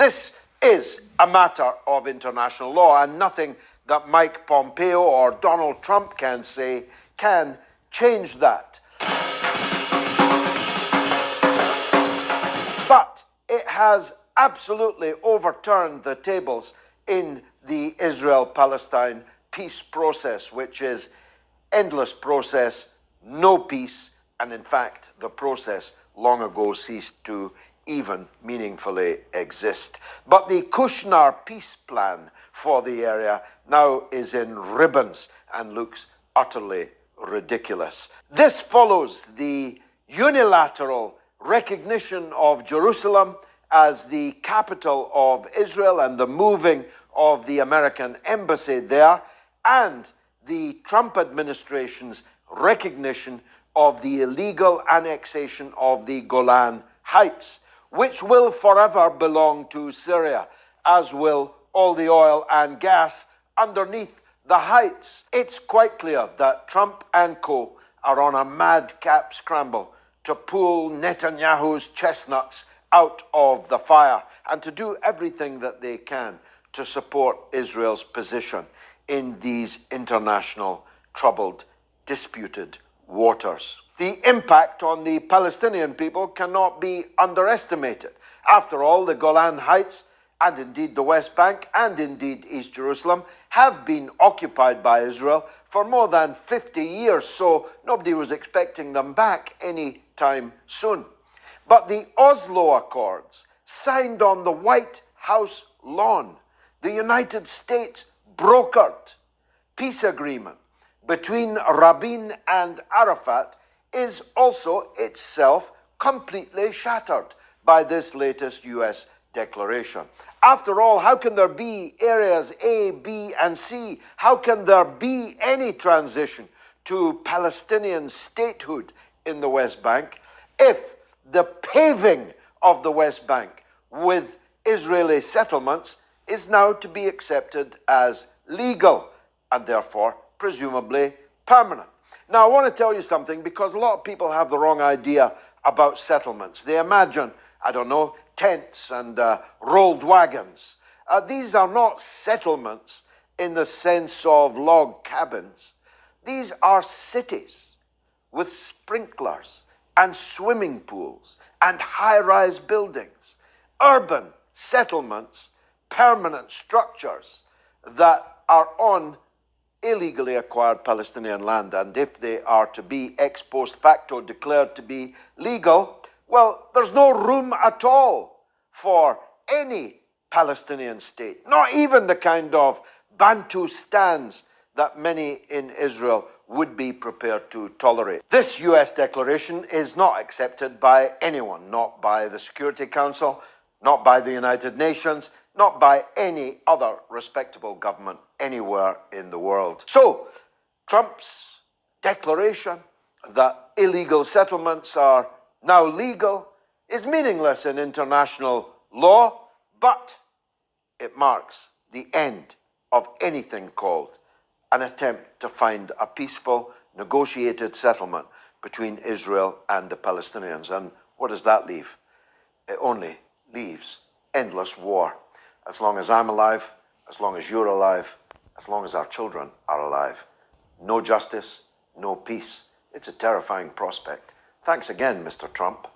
This is a matter of international law, and nothing that Mike Pompeo or Donald Trump can say can change that. But it has absolutely overturned the tables in the Israel-Palestine peace process, which is endless process, no peace, and in fact, the process long ago ceased to even meaningfully exist. But the Kushner peace plan for the area now is in ribbons and looks utterly ridiculous. This follows the unilateral recognition of Jerusalem as the capital of Israel and the moving of the American embassy there, and the Trump administration's recognition of the illegal annexation of the Golan Heights, which will forever belong to Syria, as will all the oil and gas underneath the heights. It's quite clear that Trump and co are on a madcap scramble to pull Netanyahu's chestnuts out of the fire and to do everything that they can to support Israel's position in these international troubled, disputed waters. The impact on the Palestinian people cannot be underestimated. After all, the Golan Heights, and indeed the West Bank, and indeed East Jerusalem, have been occupied by Israel for more than 50 years, so nobody was expecting them back any time soon. But the Oslo Accords, signed on the White House lawn, the United States brokered peace agreement between Rabin and Arafat, is also itself completely shattered by this latest US declaration. After all, how can there be areas A, B, and C? How can there be any transition to Palestinian statehood in the West Bank if the paving of the West Bank with Israeli settlements is now to be accepted as legal and therefore presumably permanent? Now, I want to tell you something, because a lot of people have the wrong idea about settlements. They imagine, I don't know, tents and rolled wagons. These are not settlements in the sense of log cabins. These are cities with sprinklers and swimming pools and high-rise buildings, urban settlements, permanent structures that are on illegally acquired Palestinian land, and if they are to be ex post facto declared to be legal, well, there's no room at all for any Palestinian state, not even the kind of Bantustans that many in Israel would be prepared to tolerate. This US declaration is not accepted by anyone, not by the Security Council, not by the United Nations, not by any other respectable government anywhere in the world. So, Trump's declaration that illegal settlements are now legal is meaningless in international law, but it marks the end of anything called an attempt to find a peaceful, negotiated settlement between Israel and the Palestinians. And what does that leave? It only leaves endless war. As long as I'm alive, as long as you're alive, as long as our children are alive. No justice, no peace. It's a terrifying prospect. Thanks again, Mr. Trump.